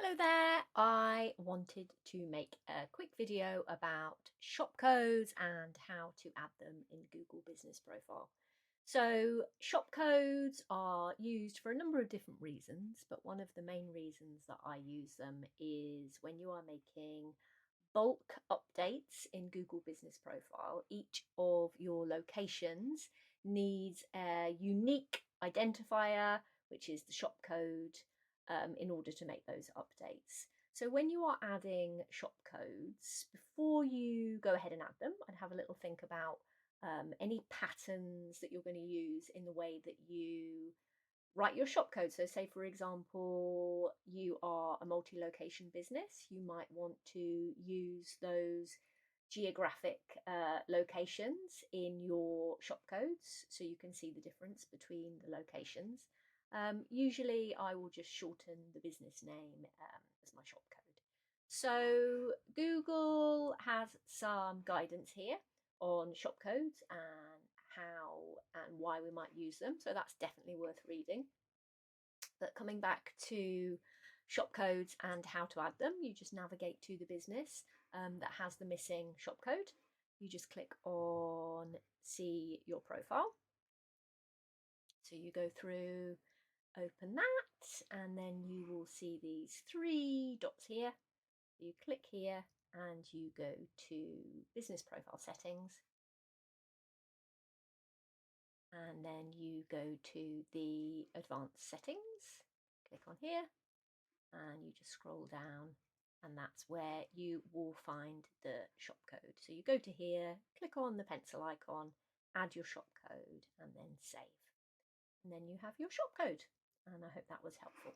Hello there, I wanted to make a quick video about shopcodes and how to add them in Google Business Profile. So shopcodes are used for a number of different reasons, but one of the main reasons that I use them is when you are making bulk updates in Google Business Profile. Each of your locations needs a unique identifier, which is the shopcode, in order to make those updates. So when you are adding shopcodes, before you go ahead and add them, I'd have a little think about any patterns that you're going to use in the way that you write your shopcode. So say, for example, you are a multi-location business, you might want to use those geographic locations in your shopcodes so you can see the difference between the locations. Usually I will just shorten the business name as my shopcode. So Google has some guidance here on shopcodes and how and why we might use them, so that's definitely worth reading. But coming back to shopcodes and how to add them, you just navigate to the business that has the missing shopcode. You just click on see your profile. So you go through, open that, and then you will see these three dots here. You click here and you go to business profile settings, and then you go to the advanced settings, click on here, and you just scroll down, and that's where you will find the shopcode. So you go to here, click on the pencil icon, add your shopcode, and then save. And then you have your shopcode. And I hope that was helpful.